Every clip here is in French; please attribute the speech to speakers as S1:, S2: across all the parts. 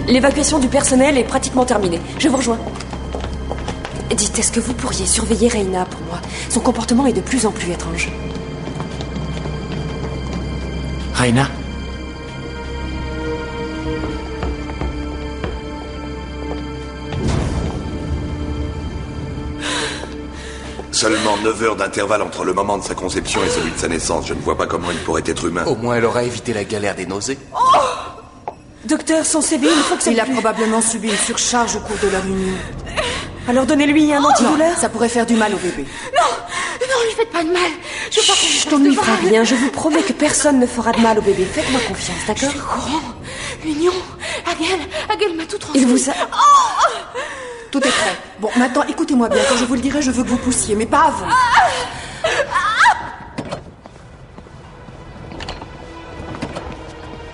S1: L'évacuation du personnel est pratiquement terminée. Je vous rejoins. Dites, est-ce que vous pourriez surveiller Reina pour moi? Son comportement est de plus en plus étrange.
S2: Reina?
S3: Seulement 9 heures d'intervalle entre le moment de sa conception et celui de sa naissance. Je ne vois pas comment il pourrait être humain.
S2: Au moins, elle aura évité la galère des nausées.
S1: Docteur, son CB, il faut que ça...
S4: Il a probablement subi une surcharge au cours de leur union.
S1: Alors donnez-lui un antidouleur.
S4: Ça pourrait faire du mal au bébé.
S5: Non, lui faites pas de mal. Je veux pas
S1: Chut, on ne lui fera rien. Je vous promets que personne ne fera de mal au bébé. Faites-moi confiance, d'accord?
S5: Je suis au courant. L'union. Hagel m'a tout transmis.
S1: Il vous a...
S4: Tout est prêt. Bon, maintenant, écoutez-moi bien. Quand je vous le dirai, je veux que vous poussiez, mais pas avant.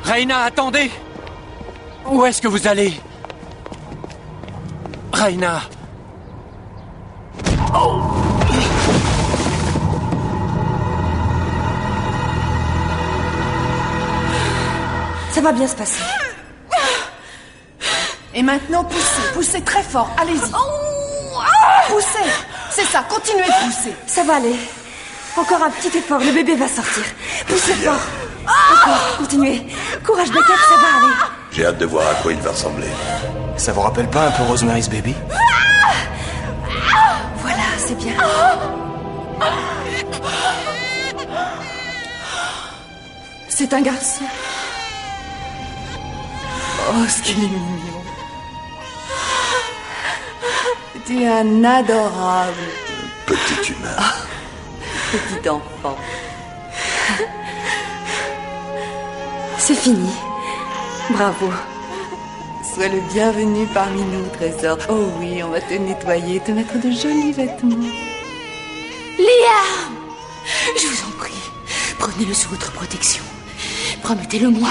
S2: Reina, attendez! Où est-ce que vous allez? Reina!
S1: Ça va bien se passer.
S4: Et maintenant, poussez très fort. Allez-y. Poussez. C'est ça, continuez de pousser.
S1: Ça va aller. Encore un petit effort, le bébé va sortir. Poussez fort. Encore, continuez. Courage, Beckett, ça va aller.
S3: J'ai hâte de voir à quoi il va ressembler.
S2: Ça vous rappelle pas un peu Rosemary's Baby?
S1: Voilà, c'est bien.
S4: C'est un garçon. Oh, ce qu'il est mignon. Tu es un adorable
S3: Petit humain.
S4: petit enfant.
S1: C'est fini. Bravo.
S4: Sois le bienvenu parmi nous, trésor. Oh oui, on va te nettoyer, te mettre de jolis vêtements.
S5: Liam! Je vous en prie, prenez-le sous votre protection. Promettez-le-moi.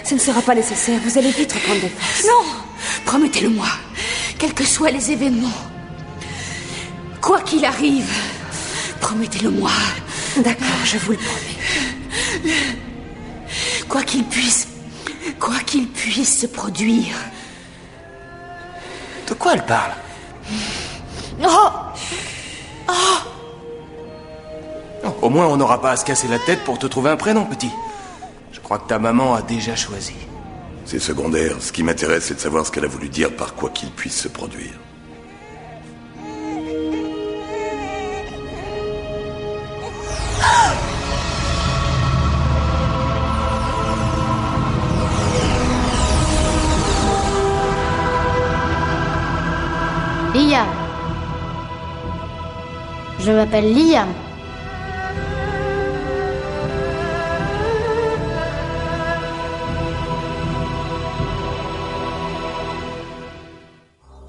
S1: Ce ne sera pas nécessaire. Vous allez vite reprendre des forces.
S5: Non! Promettez-le-moi. Quels que soient les événements. Quoi qu'il arrive, promettez-le-moi.
S1: D'accord, je vous le promets.
S5: Quoi qu'il puisse se produire.
S2: De quoi elle parle?
S5: Oh!
S2: Au moins, on n'aura pas à se casser la tête pour te trouver un prénom, petit. Je crois que ta maman a déjà choisi.
S3: C'est secondaire. Ce qui m'intéresse, c'est de savoir ce qu'elle a voulu dire par quoi qu'il puisse se produire.
S6: Liam. Je m'appelle Liam.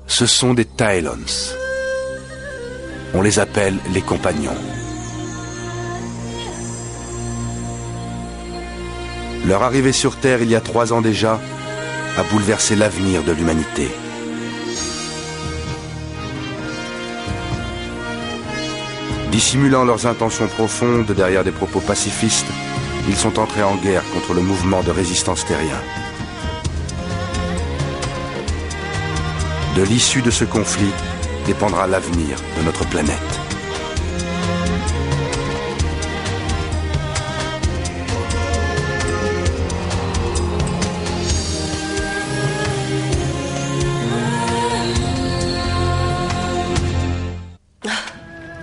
S7: Ce sont des Taelons. On les appelle les compagnons. Leur arrivée sur Terre il y a 3 ans déjà a bouleversé l'avenir de l'humanité. Dissimulant leurs intentions profondes derrière des propos pacifistes, ils sont entrés en guerre contre le mouvement de résistance terrien. De l'issue de ce conflit dépendra l'avenir de notre planète.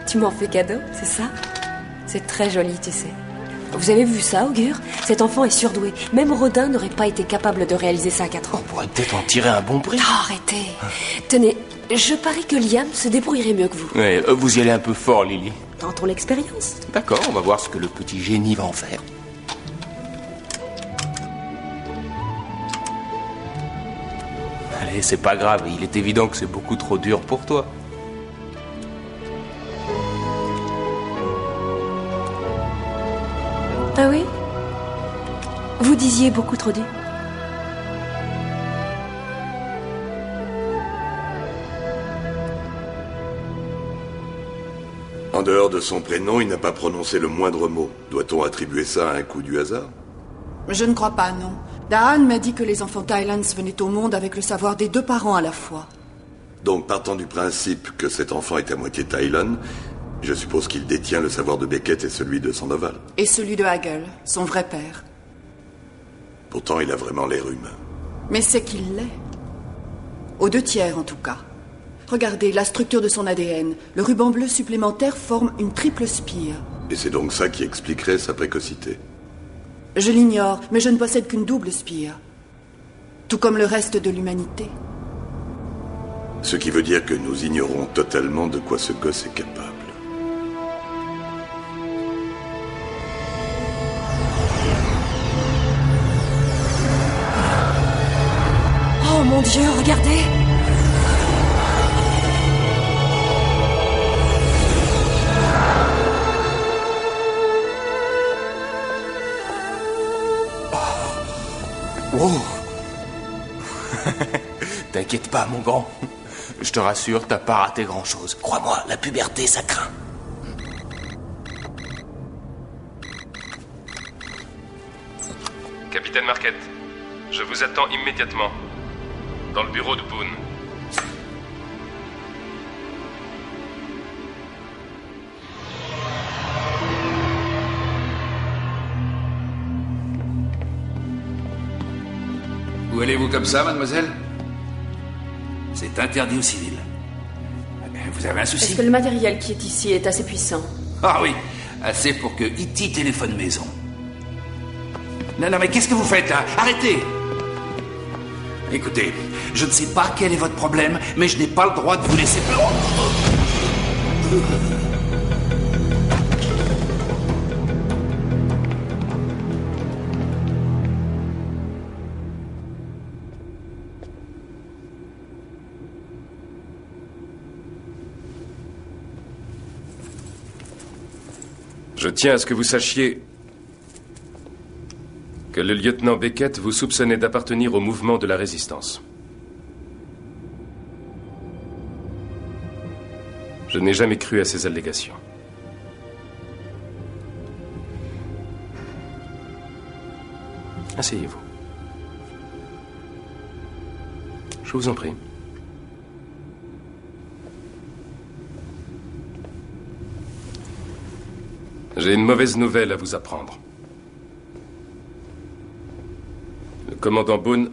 S1: Tu m'en fais cadeau, c'est ça? C'est très joli, tu sais. Vous avez vu ça, Augure? Cet enfant est surdoué. Même Rodin n'aurait pas été capable de réaliser ça à 4 ans.
S2: On pourrait peut-être en tirer un bon prix.
S1: Oh, arrêtez. Tenez, je parie que Liam se débrouillerait mieux que vous.
S2: Ouais, vous y allez un peu fort, Lily.
S1: Tentons l'expérience.
S2: D'accord, on va voir ce que le petit génie va en faire. Allez, c'est pas grave, il est évident que c'est beaucoup trop dur pour toi.
S1: Ah oui? Vous disiez beaucoup trop dur.
S3: En dehors de son prénom, il n'a pas prononcé le moindre mot. Doit-on attribuer ça à un coup du hasard?
S4: Je ne crois pas, non. Daan m'a dit que les enfants Tylans venaient au monde avec le savoir des 2 parents à la fois.
S3: Donc, partant du principe que cet enfant est à moitié Tylan, je suppose qu'il détient le savoir de Beckett et celui de Sandoval.
S4: Et celui de Hagel, son vrai père.
S3: Pourtant, il a vraiment l'air humain.
S4: Mais c'est qu'il l'est. Aux 2 tiers, en tout cas. Regardez, la structure de son ADN. Le ruban bleu supplémentaire forme une triple spire.
S3: Et c'est donc ça qui expliquerait sa précocité.
S4: Je l'ignore, mais je ne possède qu'une double spire. Tout comme le reste de l'humanité.
S3: Ce qui veut dire que nous ignorons totalement de quoi ce gosse est capable.
S1: Oh mon Dieu, regardez!
S2: Wow. T'inquiète pas, mon grand. Je te rassure, t'as pas raté grand-chose. Crois-moi, la puberté, ça craint.
S8: Capitaine Marquette, je vous attends immédiatement. Dans le bureau de Boone.
S9: Où allez-vous comme ça, mademoiselle? C'est interdit aux civils. Vous avez un souci?
S1: Est-ce que le matériel qui est ici est assez puissant?
S9: Ah oui, assez pour que E.T. téléphone maison. Non, mais qu'est-ce que vous faites là? Arrêtez! Écoutez, je ne sais pas quel est votre problème, mais je n'ai pas le droit de vous laisser...
S8: Je tiens à ce que vous sachiez que le lieutenant Beckett vous soupçonnait d'appartenir au mouvement de la résistance. Je n'ai jamais cru à ces allégations. Asseyez-vous. Je vous en prie. J'ai une mauvaise nouvelle à vous apprendre. Le commandant Boone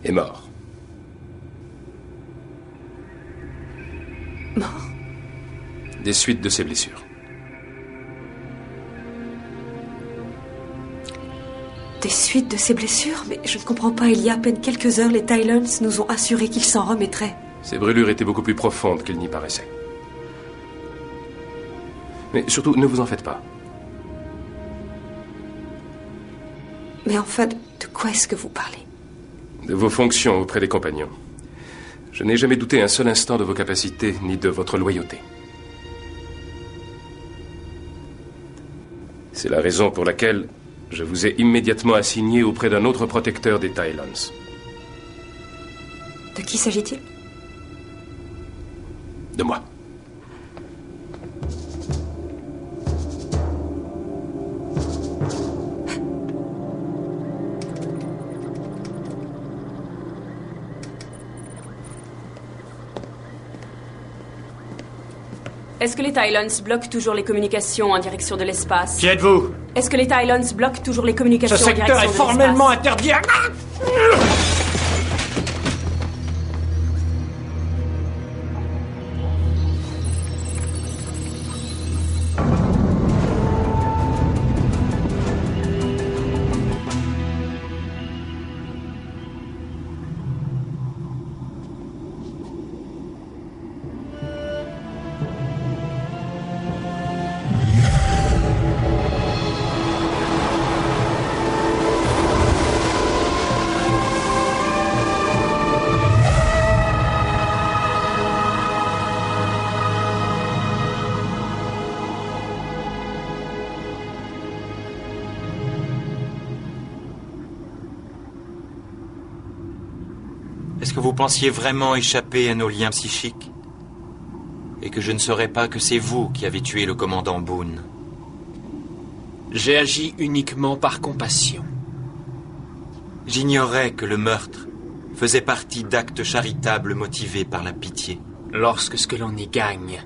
S8: est mort.
S1: Mort?
S8: Des suites de ses blessures.
S1: Des suites de ses blessures? Mais je ne comprends pas. Il y a à peine quelques heures, les Tylans nous ont assuré qu'ils s'en remettraient.
S8: Ces brûlures étaient beaucoup plus profondes qu'il n'y paraissait. Mais surtout, ne vous en faites pas.
S1: Mais enfin, de quoi est-ce que vous parlez?
S8: De vos fonctions auprès des compagnons. Je n'ai jamais douté un seul instant de vos capacités, ni de votre loyauté. C'est la raison pour laquelle je vous ai immédiatement assigné auprès d'un autre protecteur des Tylans.
S1: De qui s'agit-il?
S8: De moi.
S1: Est-ce que les Tylans bloquent toujours les communications en direction de l'espace?
S10: Qui êtes-vous?
S1: Est-ce que les Tylans bloquent toujours les communications
S10: Ce
S1: en direction de
S10: secteur est
S1: l'espace?
S10: formellement interdit à... Est-ce que vous pensiez vraiment échapper à nos liens psychiques? Et que je ne saurais pas que c'est vous qui avez tué le commandant Boone? J'ai agi uniquement par compassion. J'ignorais que le meurtre faisait partie d'actes charitables motivés par la pitié.
S11: Lorsque ce que l'on y gagne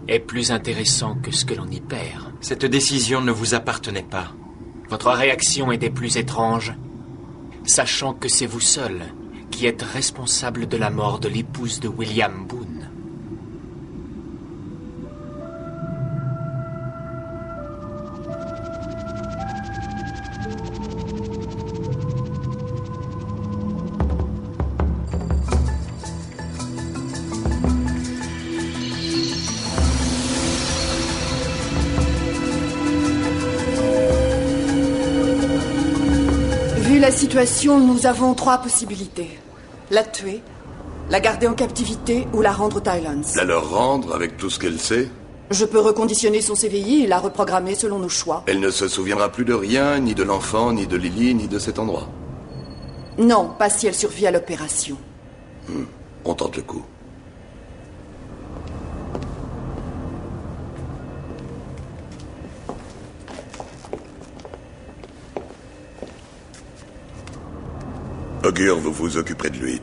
S11: est plus intéressant que ce que l'on y perd.
S10: Cette décision ne vous appartenait pas.
S11: Votre réaction est des plus étranges, sachant que c'est vous seul qui êtes responsable de la mort de l'épouse de William Boone.
S4: Vu la situation, nous avons 3 possibilités. La tuer, la garder en captivité ou la rendre aux Thailands.
S3: La leur rendre avec tout ce qu'elle sait?
S4: Je peux reconditionner son CVI et la reprogrammer selon nos choix.
S3: Elle ne se souviendra plus de rien, ni de l'enfant, ni de Lily, ni de cet endroit.
S4: Non, pas si elle survit à l'opération.
S3: On tente le coup. Augure, vous vous occuperez de lui.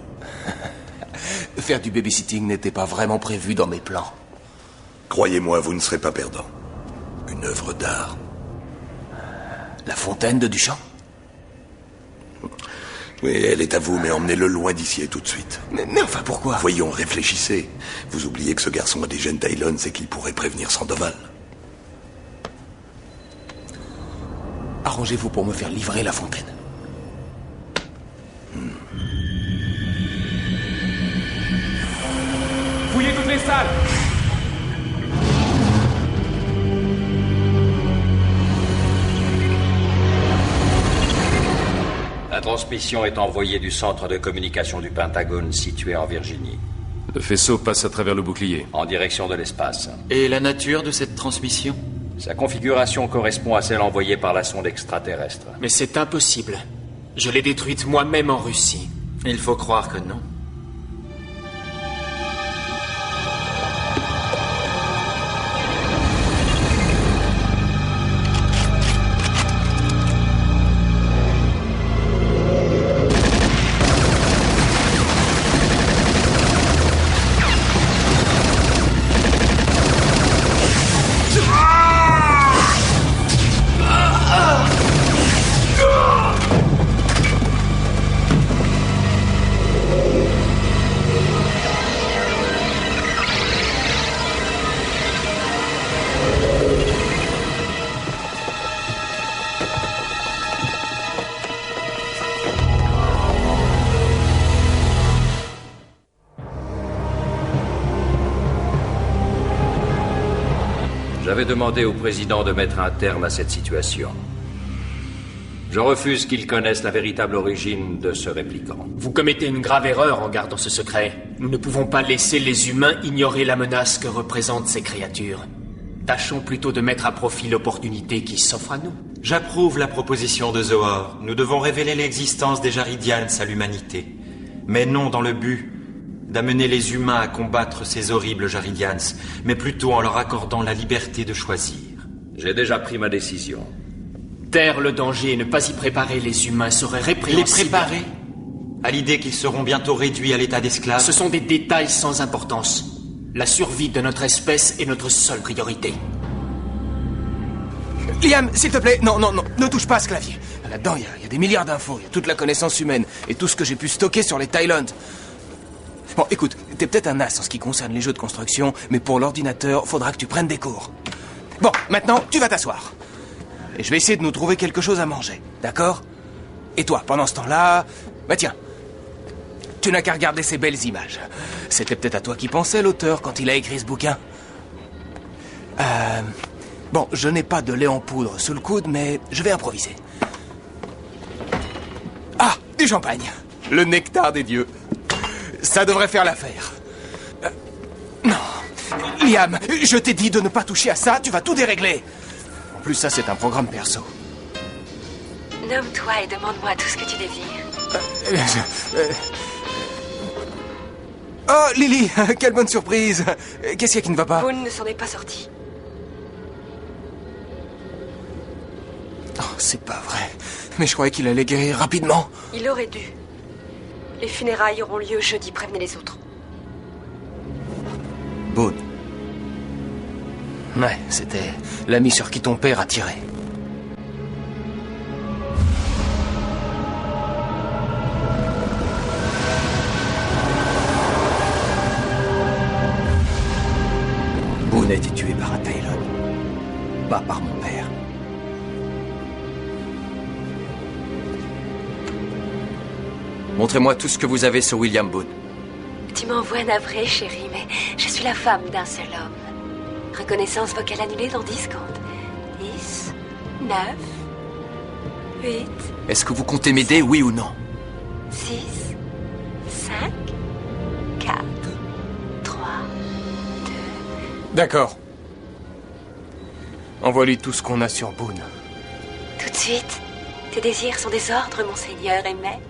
S2: Faire du babysitting n'était pas vraiment prévu dans mes plans.
S3: Croyez-moi, vous ne serez pas perdant. Une œuvre d'art.
S2: La fontaine de Duchamp?
S3: Oui, elle est à vous, mais emmenez-le loin d'ici et tout de suite.
S2: Mais enfin, pourquoi?
S3: Voyons, réfléchissez. Vous oubliez que ce garçon a des gènes Tylons et qu'il pourrait prévenir Sandoval.
S2: Arrangez-vous pour me faire livrer la fontaine.
S12: Fouillez toutes les salles.
S13: La transmission est envoyée du centre de communication du Pentagone situé en Virginie.
S8: Le faisceau passe à travers le bouclier.
S13: En direction de l'espace.
S10: Et la nature de cette transmission?
S13: Sa configuration correspond à celle envoyée par la sonde extraterrestre.
S11: Mais c'est impossible. Je l'ai détruite moi-même en Russie.
S10: Il faut croire que non.
S13: J'avais demandé au président de mettre un terme à cette situation. Je refuse qu'il connaisse la véritable origine de ce répliquant.
S11: Vous commettez une grave erreur en gardant ce secret. Nous ne pouvons pas laisser les humains ignorer la menace que représentent ces créatures. Tâchons plutôt de mettre à profit l'opportunité qui s'offre à nous.
S10: J'approuve la proposition de Zohar. Nous devons révéler l'existence des Jaridians à l'humanité. Mais non dans le but d'amener les humains à combattre ces horribles Jaridians, mais plutôt en leur accordant la liberté de choisir.
S13: J'ai déjà pris ma décision.
S11: Taire le danger et ne pas y préparer les humains serait répréhensible.
S10: Les préparer à l'idée qu'ils seront bientôt réduits à l'état d'esclaves?
S11: Ce sont des détails sans importance. La survie de notre espèce est notre seule priorité.
S2: Liam, s'il te plaît, non, ne touche pas à ce clavier. Là-dedans, il y a des milliards d'infos, il y a toute la connaissance humaine et tout ce que j'ai pu stocker sur les Thailands. Bon, écoute, t'es peut-être un as en ce qui concerne les jeux de construction, mais pour l'ordinateur, faudra que tu prennes des cours. Bon, maintenant, tu vas t'asseoir. Et je vais essayer de nous trouver quelque chose à manger, d'accord? Et toi, pendant ce temps-là, bah tiens, tu n'as qu'à regarder ces belles images. C'était peut-être à toi qui pensait, l'auteur, quand il a écrit ce bouquin. Bon, je n'ai pas de lait en poudre sous le coude, mais je vais improviser. Ah, du champagne. Le nectar des dieux. Ça devrait faire l'affaire. Non. Liam, je t'ai dit de ne pas toucher à ça, tu vas tout dérégler. En plus, ça, c'est un programme perso.
S1: Nomme-toi et demande-moi tout ce que tu désires.
S2: Oh, Lily, quelle bonne surprise. Qu'est-ce qu'il y a qui ne va pas?
S1: Boone ne s'en est pas sorti.
S2: c'est pas vrai. Mais je croyais qu'il allait guérir rapidement.
S1: Il aurait dû. Les funérailles auront lieu jeudi, prévenez les autres.
S2: Boone. Ouais, c'était l'ami sur qui ton père a tiré. Boone a été tué par un Talon. Pas par mon père.
S12: Montrez-moi tout ce que vous avez sur William Boone.
S1: Tu m'envoies navré, chérie, mais je suis la femme d'un seul homme. Reconnaissance vocale annulée dans 10 secondes. 10, 9, 8...
S12: Est-ce que vous comptez m'aider, oui ou non?
S1: 6, 5, 4, 3, 2...
S2: D'accord. Envoie-lui tout ce qu'on a sur Boone.
S1: Tout de suite. Tes désirs sont des ordres, mon seigneur et maître.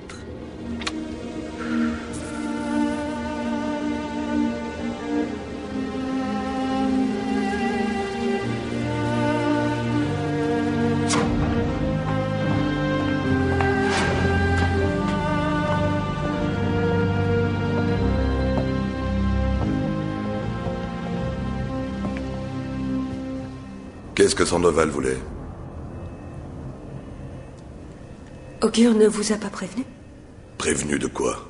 S3: Qu'est-ce que Sandoval voulait?
S1: Augure ne vous a pas prévenu?
S3: Prévenu de quoi?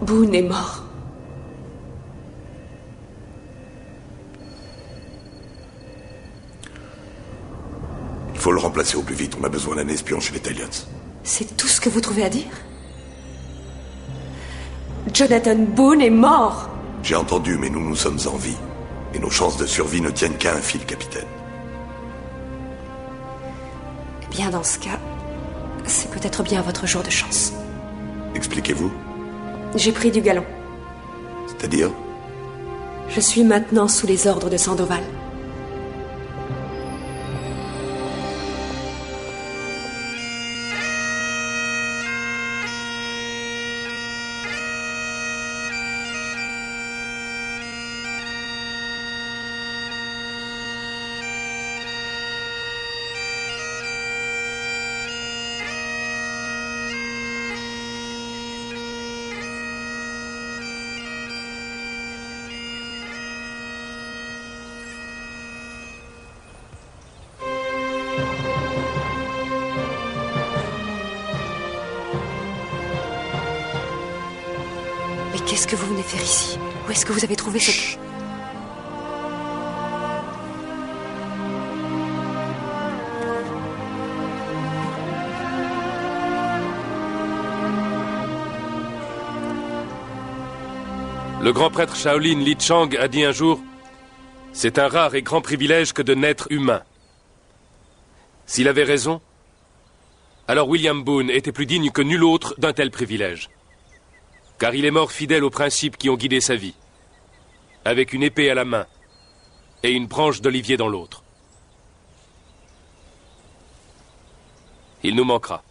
S1: Boone est mort.
S3: Il faut le remplacer au plus vite. On a besoin d'un espion chez les Talons.
S1: C'est tout ce que vous trouvez à dire? Jonathan Boone est mort!
S3: J'ai entendu, mais nous sommes en vie. Et nos chances de survie ne tiennent qu'à un fil, capitaine.
S1: Eh bien, dans ce cas, c'est peut-être bien votre jour de chance.
S3: Expliquez-vous.
S1: J'ai pris du galon.
S3: C'est-à-dire?
S1: Je suis maintenant sous les ordres de Sandoval. Qu'est-ce que vous venez faire ici? Où est-ce que vous avez trouvé ce...
S8: Le grand prêtre Shaolin Li Chang a dit un jour « C'est un rare et grand privilège que de naître humain. » S'il avait raison, alors William Boone était plus digne que nul autre d'un tel privilège. Car il est mort fidèle aux principes qui ont guidé sa vie, avec une épée à la main et une branche d'olivier dans l'autre. Il nous manquera.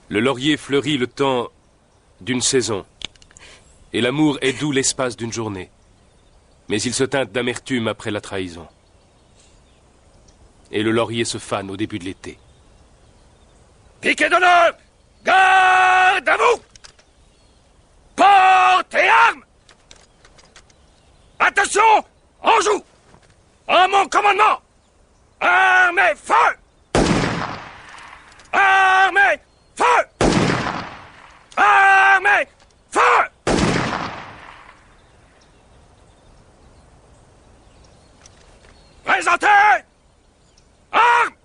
S8: Le laurier fleurit le temps d'une saison, et l'amour est doux l'espace d'une journée. Mais il se teinte d'amertume après la trahison. Et le laurier se fane au début de l'été.
S9: Piquet d'honneur! Garde à vous! Portez armes! Attention! En joue! À mon commandement! Armez feu! Armez feu! Armez feu! Présentez! Armes!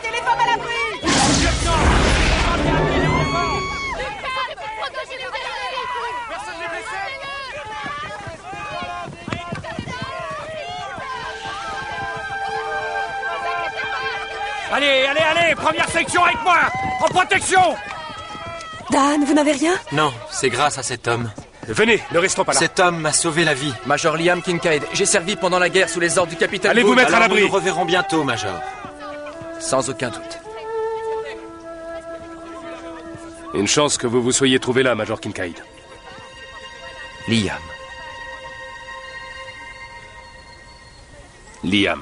S14: Mettez les femmes à l'abri!
S15: Personne n'est blessé?
S16: Allez, première section avec moi! En protection!
S1: Dan, vous n'avez rien?
S10: Non, c'est grâce à cet homme.
S8: Venez, ne restons pas là.
S10: Cet homme m'a sauvé la vie.
S12: Major Liam Kincaid, j'ai servi pendant la guerre sous les ordres du capitaine
S8: Allez
S12: Boone.
S8: vous mettre à l'abri.
S10: Nous nous reverrons bientôt, Major.
S12: Sans aucun doute.
S8: Une chance que vous vous soyez trouvé là, Major Kincaid.
S12: Liam.
S8: Liam.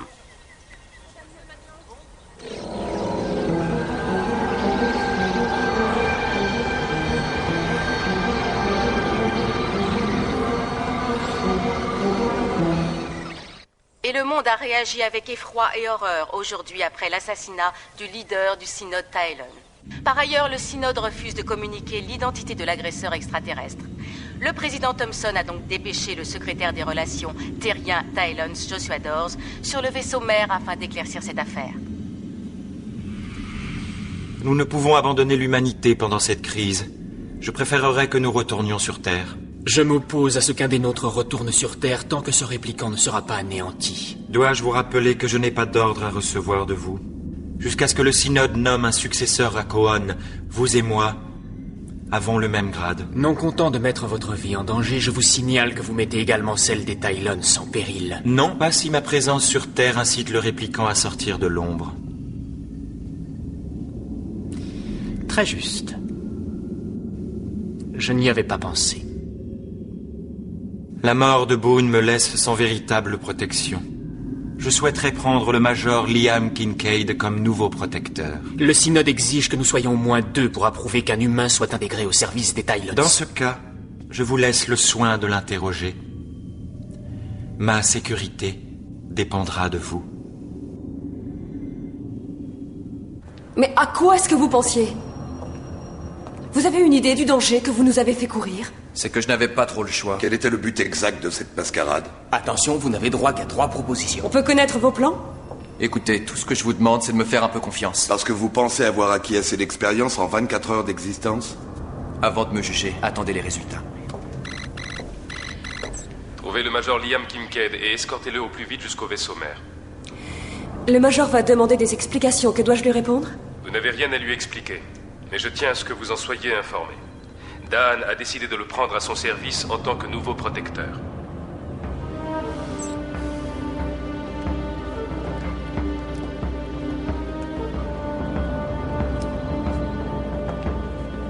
S17: Et le monde a réagi avec effroi et horreur aujourd'hui après l'assassinat du leader du synode Tylon. Par ailleurs, le synode refuse de communiquer l'identité de l'agresseur extraterrestre. Le président Thompson a donc dépêché le secrétaire des relations terrien Tylon, Joshua Dawes, sur le vaisseau mère afin d'éclaircir cette affaire.
S10: Nous ne pouvons abandonner l'humanité pendant cette crise. Je préférerais que nous retournions sur Terre.
S11: Je m'oppose à ce qu'un des nôtres retourne sur Terre tant que ce répliquant ne sera pas anéanti.
S10: Dois-je vous rappeler que je n'ai pas d'ordre à recevoir de vous? Jusqu'à ce que le synode nomme un successeur à Cohen, vous et moi avons le même grade.
S11: Non content de mettre votre vie en danger, je vous signale que vous mettez également celle des Tylons en péril.
S10: Non, pas si ma présence sur Terre incite le répliquant à sortir de l'ombre.
S11: Très juste. Je n'y avais pas pensé.
S10: La mort de Boone me laisse sans véritable protection. Je souhaiterais prendre le Major Liam Kincaid comme nouveau protecteur.
S11: Le synode exige que nous soyons au moins 2 pour approuver qu'un humain soit intégré au service des Tylons.
S10: Dans ce cas, je vous laisse le soin de l'interroger. Ma sécurité dépendra de vous.
S1: Mais à quoi est-ce que vous pensiez? Vous avez une idée du danger que vous nous avez fait courir?
S12: C'est que je n'avais pas trop le choix.
S3: Quel était le but exact de cette mascarade?
S2: Attention, vous n'avez droit qu'à 3 propositions.
S1: On peut connaître vos plans?
S12: Écoutez, tout ce que je vous demande, c'est de me faire un peu confiance.
S3: Parce que vous pensez avoir acquis assez d'expérience en 24 heures d'existence?
S12: Avant de me juger, attendez les résultats.
S8: Trouvez le Major Liam Kincaid et escortez-le au plus vite jusqu'au vaisseau mère.
S1: Le Major va demander des explications. Que dois-je lui répondre?
S8: Vous n'avez rien à lui expliquer, mais je tiens à ce que vous en soyez informé. Dan a décidé de le prendre à son service en tant que nouveau protecteur.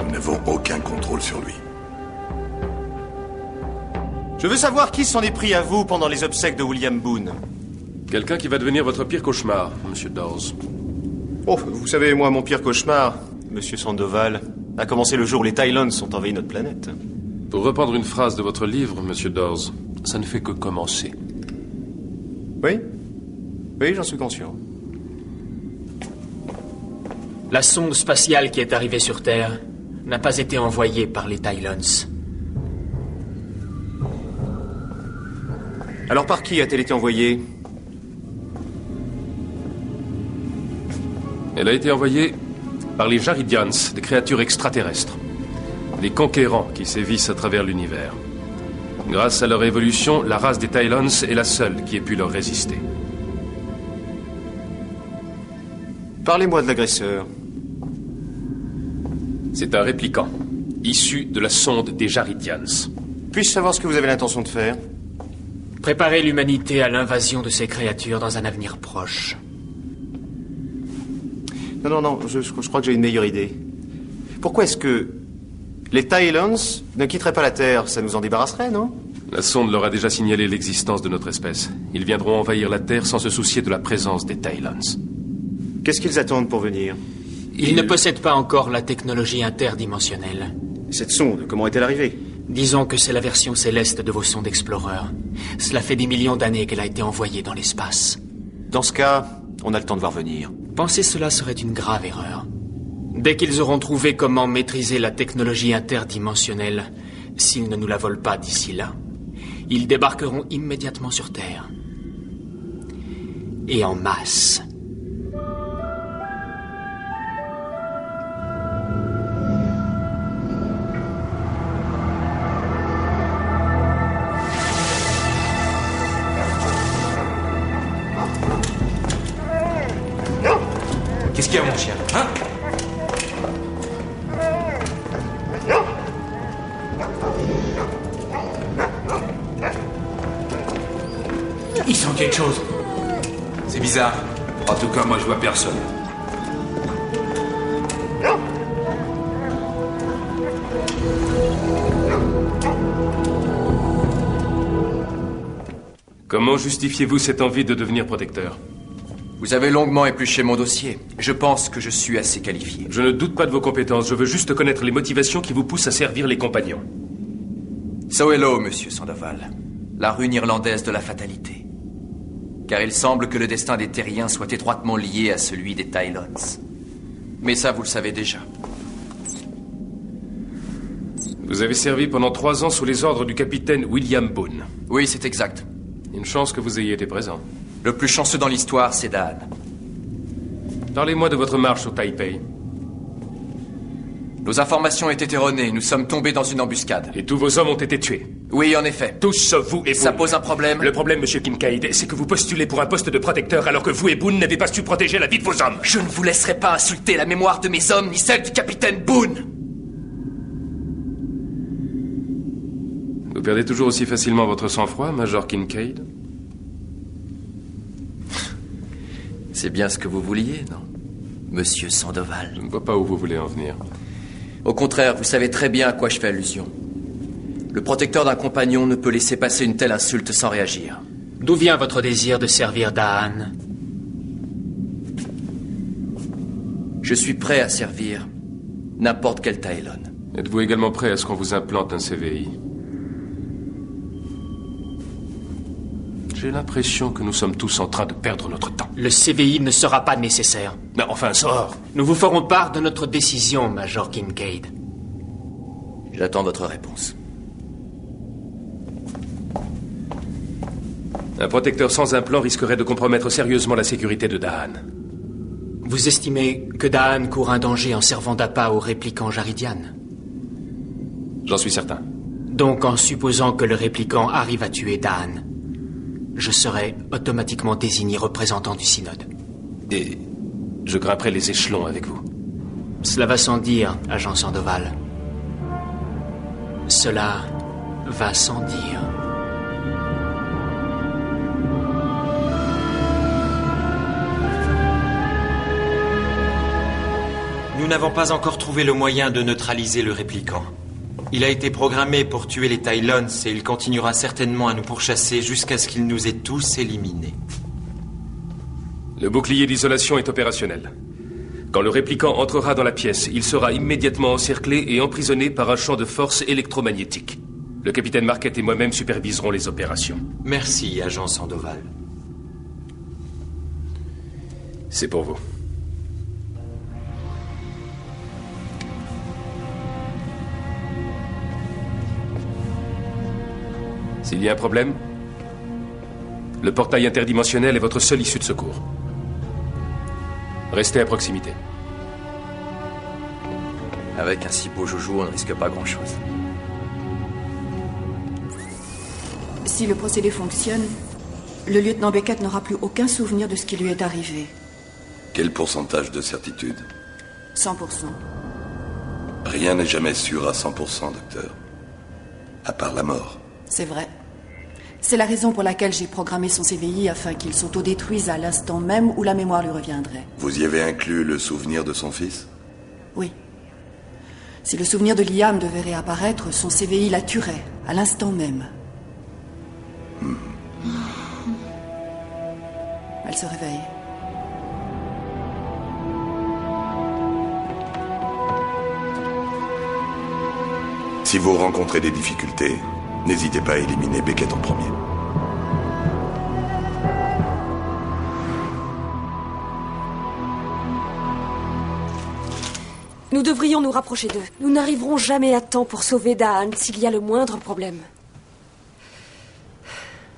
S3: Nous n'avons aucun contrôle sur lui.
S18: Je veux savoir qui s'en est pris à vous pendant les obsèques de William Boone.
S8: Quelqu'un qui va devenir votre pire cauchemar, Monsieur Dawes.
S18: Oh, vous savez, moi, mon pire cauchemar, Monsieur Sandoval, a commencé le jour où les Tylons ont envahi notre planète.
S8: Pour reprendre une phrase de votre livre, Monsieur Dawes, ça ne fait que commencer.
S18: Oui? Oui, j'en suis conscient.
S11: La sonde spatiale qui est arrivée sur Terre n'a pas été envoyée par les Tylons.
S18: Alors par qui a-t-elle été envoyée?
S8: Elle a été envoyée par les Jaridians, des créatures extraterrestres. Les conquérants qui sévissent à travers l'univers. Grâce à leur évolution, la race des Tylons est la seule qui ait pu leur résister.
S18: Parlez-moi de l'agresseur.
S8: C'est un répliquant, issu de la sonde des Jaridians.
S18: Puis-je savoir ce que vous avez l'intention de faire?
S11: Préparer l'humanité à l'invasion de ces créatures dans un avenir proche.
S18: Non, je crois que j'ai une meilleure idée. Pourquoi est-ce que les Tylons ne quitteraient pas la Terre? Ça nous en débarrasserait, non?
S8: La sonde leur a déjà signalé l'existence de notre espèce. Ils viendront envahir la Terre sans se soucier de la présence des Tylons.
S18: Qu'est-ce qu'ils attendent pour venir?
S11: Ils ne possèdent pas encore la technologie interdimensionnelle.
S18: Cette sonde, comment est-elle arrivée?
S11: Disons que c'est la version céleste de vos sondes Explorer. Cela fait des millions d'années qu'elle a été envoyée dans l'espace.
S18: Dans ce cas, on a le temps de voir venir.
S11: Penser cela serait une grave erreur. Dès qu'ils auront trouvé comment maîtriser la technologie interdimensionnelle, s'ils ne nous la volent pas d'ici là, ils débarqueront immédiatement sur Terre. Et en masse.
S10: Qu'est-ce qu'il y a, mon chien? Hein?
S9: Il sent quelque chose.
S10: C'est bizarre.
S9: En tout cas, moi, je vois personne.
S8: Comment justifiez-vous cette envie de devenir protecteur?
S12: Vous avez longuement épluché mon dossier. Je pense que je suis assez qualifié.
S8: Je ne doute pas de vos compétences. Je veux juste connaître les motivations qui vous poussent à servir les compagnons.
S12: So hello, monsieur Sandoval. La rune irlandaise de la fatalité. Car il semble que le destin des Terriens soit étroitement lié à celui des Tylons. Mais ça, vous le savez déjà.
S8: Vous avez servi pendant 3 ans sous les ordres du capitaine William Boone.
S12: Oui, c'est exact.
S8: Une chance que vous ayez été présent.
S12: Le plus chanceux dans l'histoire, c'est Dan.
S8: Parlez-moi de votre marche au Taipei.
S12: Nos informations étaient erronées. Nous sommes tombés dans une embuscade.
S8: Et tous vos hommes ont été tués.
S12: Oui, en effet.
S8: Tous sauf vous et Boone.
S12: Ça pose un problème.
S8: Le problème, monsieur Kincaid, c'est que vous postulez pour un poste de protecteur alors que vous et Boone n'avez pas su protéger la vie de vos hommes.
S12: Je ne vous laisserai pas insulter la mémoire de mes hommes ni celle du capitaine Boone.
S8: Vous perdez toujours aussi facilement votre sang-froid, Major Kincaid?
S12: C'est bien ce que vous vouliez, non, monsieur Sandoval?
S8: Je ne vois pas où vous voulez en venir.
S12: Au contraire, vous savez très bien à quoi je fais allusion. Le protecteur d'un compagnon ne peut laisser passer une telle insulte sans réagir.
S11: D'où vient votre désir de servir Daan?
S12: Je suis prêt à servir n'importe quel Tylon.
S8: Êtes-vous également prêt à ce qu'on vous implante un CVI? J'ai l'impression que nous sommes tous en train de perdre notre temps.
S11: Le CVI ne sera pas nécessaire.
S8: Mais enfin, sort.
S11: Nous vous ferons part de notre décision, Major Kincaid.
S12: J'attends votre réponse.
S8: Un protecteur sans implant risquerait de compromettre sérieusement la sécurité de Daan.
S11: Vous estimez que Daan court un danger en servant d'appât au répliquant Jaridian?
S8: J'en suis certain.
S11: Donc, en supposant que le répliquant arrive à tuer Daan, je serai automatiquement désigné représentant du synode.
S8: Et je grimperai les échelons avec vous.
S11: Cela va sans dire, agent Sandoval. Cela va sans dire.
S10: Nous n'avons pas encore trouvé le moyen de neutraliser le répliquant. Il a été programmé pour tuer les Tylons et il continuera certainement à nous pourchasser jusqu'à ce qu'il nous ait tous éliminés.
S8: Le bouclier d'isolation est opérationnel. Quand le répliquant entrera dans la pièce, il sera immédiatement encerclé et emprisonné par un champ de force électromagnétique. Le capitaine Marquette et moi-même superviserons les opérations.
S10: Merci, agent Sandoval.
S8: C'est pour vous. S'il y a un problème, le portail interdimensionnel est votre seule issue de secours. Restez à proximité.
S12: Avec un si beau joujou, on ne risque pas grand-chose.
S4: Si le procédé fonctionne, le lieutenant Beckett n'aura plus aucun souvenir de ce qui lui est arrivé.
S3: Quel pourcentage de certitude?
S4: 100%.
S3: Rien n'est jamais sûr à 100%, docteur. À part la mort.
S4: C'est vrai. C'est la raison pour laquelle j'ai programmé son CVI afin qu'il s'autodétruise à l'instant même où la mémoire lui reviendrait.
S3: Vous y avez inclus le souvenir de son fils?
S4: Oui. Si le souvenir de Liam devait réapparaître, son CVI la tuerait, à l'instant même. Elle se réveille.
S3: Si vous rencontrez des difficultés, n'hésitez pas à éliminer Beckett en premier.
S1: Nous devrions nous rapprocher d'eux. Nous n'arriverons jamais à temps pour sauver Daan s'il y a le moindre problème.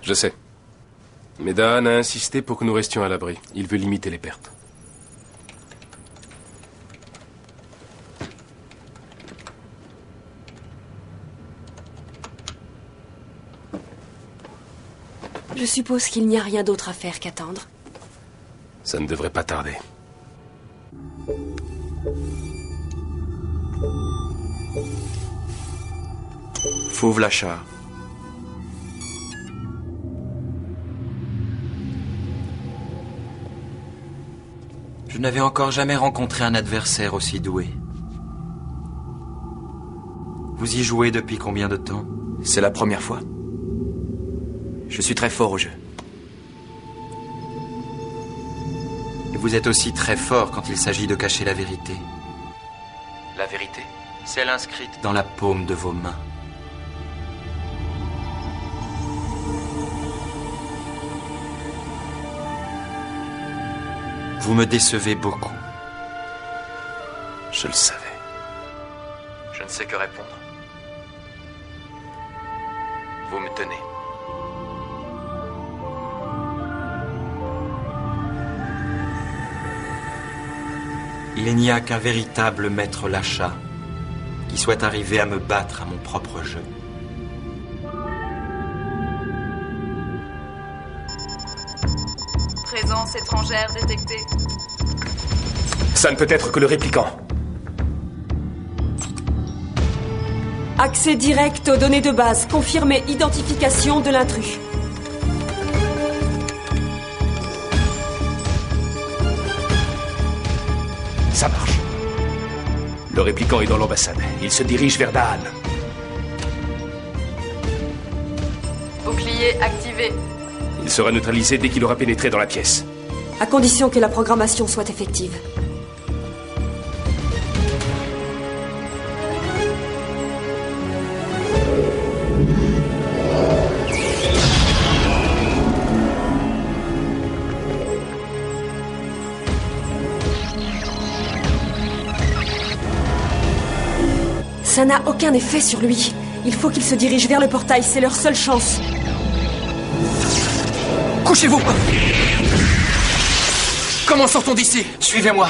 S8: Je sais. Mais Daan a insisté pour que nous restions à l'abri. Il veut limiter les pertes.
S1: Je suppose qu'il n'y a rien d'autre à faire qu'attendre.
S8: Ça ne devrait pas tarder.
S7: Fauve l'achat.
S10: Je n'avais encore jamais rencontré un adversaire aussi doué. Vous y jouez depuis combien de temps?
S2: C'est la première fois. Je suis très fort au jeu.
S10: Et vous êtes aussi très fort quand il s'agit de cacher la vérité.
S2: La vérité?
S10: Celle inscrite dans la paume de vos mains. Vous me décevez beaucoup.
S2: Je le savais. Je ne sais que répondre. Vous me tenez.
S10: Il n'y a qu'un véritable maître Lachat qui soit arrivé à me battre à mon propre jeu.
S14: Présence étrangère détectée.
S8: Ça ne peut être que le répliquant.
S1: Accès direct aux données de base. Confirmé identification de l'intrus.
S8: Ça marche. Le répliquant est dans l'ambassade. Il se dirige vers Daan.
S14: Bouclier activé.
S8: Il sera neutralisé dès qu'il aura pénétré dans la pièce.
S1: À condition que la programmation soit effective. Ça n'a aucun effet sur lui. Il faut qu'il se dirige vers le portail, c'est leur seule chance.
S2: Couchez-vous! Comment sort-on d'ici? Suivez-moi!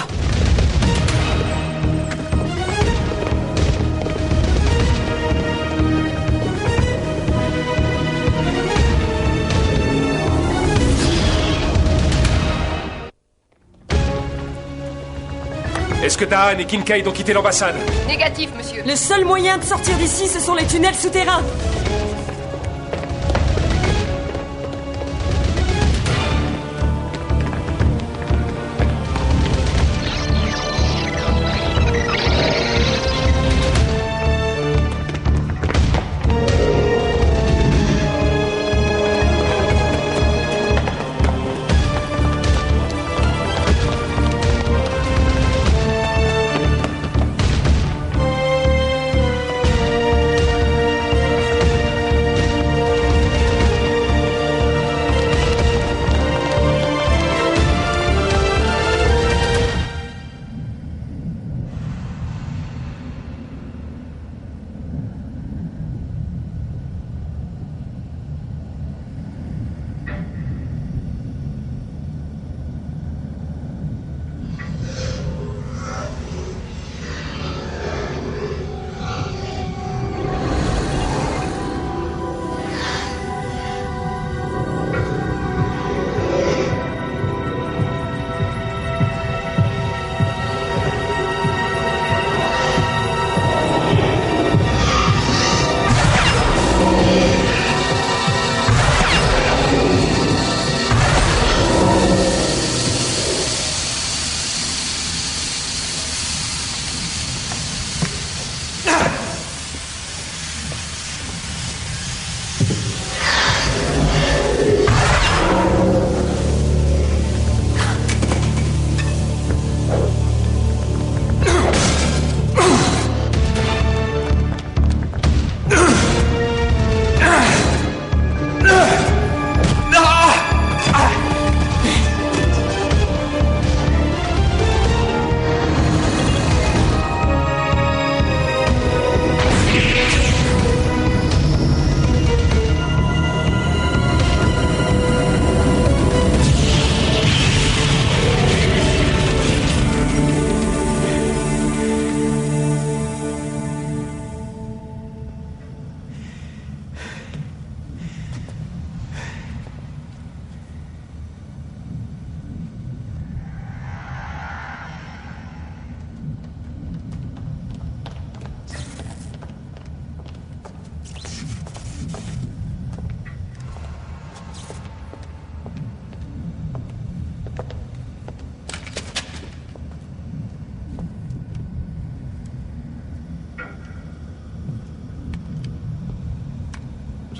S8: Est-ce que Daan et Kincaid ont quitté l'ambassade?
S14: Négatif, monsieur.
S1: Le seul moyen de sortir d'ici, ce sont les tunnels souterrains.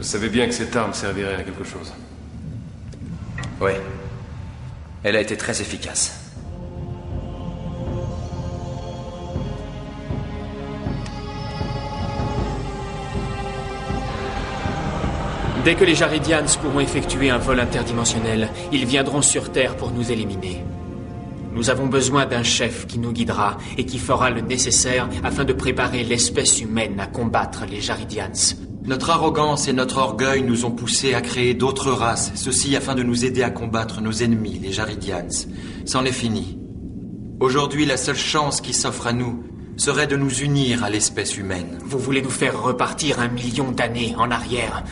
S8: Je savais bien que cette arme servirait à quelque chose.
S12: Oui. Elle a été très efficace.
S11: Dès que les Jaridians pourront effectuer un vol interdimensionnel, ils viendront sur Terre pour nous éliminer. Nous avons besoin d'un chef qui nous guidera et qui fera le nécessaire afin de préparer l'espèce humaine à combattre les Jaridians.
S10: Notre arrogance et notre orgueil nous ont poussés à créer d'autres races, ceci afin de nous aider à combattre nos ennemis, les Jaridians. C'en est fini. Aujourd'hui, la seule chance qui s'offre à nous serait de nous unir à l'espèce humaine.
S11: Vous voulez nous faire repartir 1 million d'années en arrière?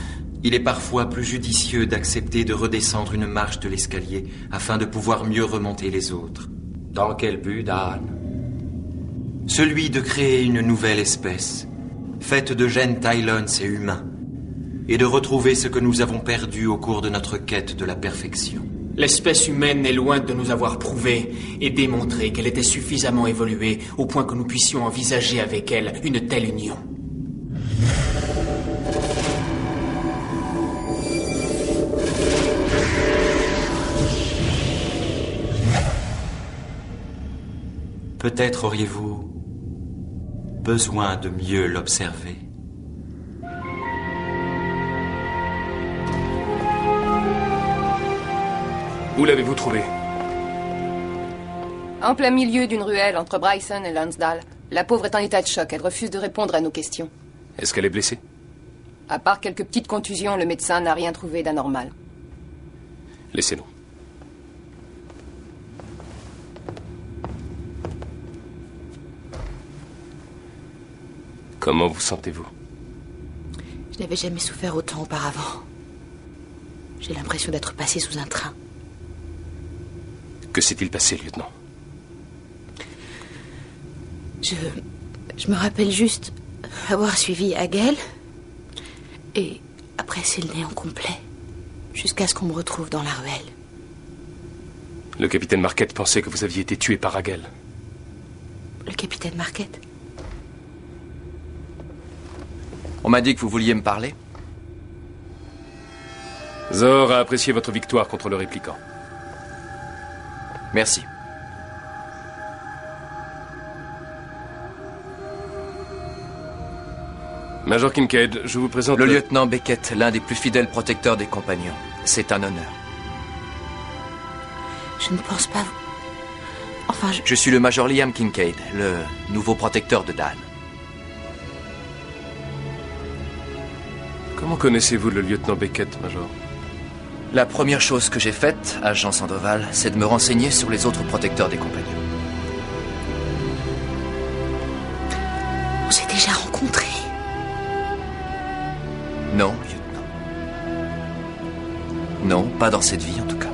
S10: Il est parfois plus judicieux d'accepter de redescendre une marche de l'escalier afin de pouvoir mieux remonter les autres.
S13: Dans quel but, Dan?
S10: Celui de créer une nouvelle espèce, faite de gènes Tylons et humains, et de retrouver ce que nous avons perdu au cours de notre quête de la perfection.
S11: L'espèce humaine est loin de nous avoir prouvé et démontré qu'elle était suffisamment évoluée au point que nous puissions envisager avec elle une telle union.
S10: Peut-être auriez-vous besoin de mieux l'observer.
S8: Où l'avez-vous trouvé?
S14: En plein milieu d'une ruelle entre Bryson et Lansdale. La pauvre est en état de choc. Elle refuse de répondre à nos questions.
S8: Est-ce qu'elle est blessée?
S14: À part quelques petites contusions, le médecin n'a rien trouvé d'anormal.
S8: Laissez-nous. Comment vous sentez-vous?
S5: Je n'avais jamais souffert autant auparavant. J'ai l'impression d'être passé sous un train.
S8: Que s'est-il passé, lieutenant?
S5: Je me rappelle juste avoir suivi Hagel. Et après, c'est le néant complet. Jusqu'à ce qu'on me retrouve dans la ruelle.
S8: Le capitaine Marquette pensait que vous aviez été tué par Hagel.
S5: Le capitaine Marquette?
S12: On m'a dit que vous vouliez me parler.
S8: Zor a apprécié votre victoire contre le répliquant.
S12: Merci.
S8: Major Kincaid, je vous présente
S12: le lieutenant Beckett, l'un des plus fidèles protecteurs des compagnons. C'est un honneur.
S5: Je ne pense pas... Enfin,
S12: Je suis le Major Liam Kincaid, le nouveau protecteur de Dan.
S8: Comment connaissez-vous le lieutenant Beckett, Major?
S12: La première chose que j'ai faite, agent Sandoval, c'est de me renseigner sur les autres protecteurs des compagnons.
S5: On s'est déjà rencontrés.
S12: Non, lieutenant. Non, pas dans cette vie en tout cas.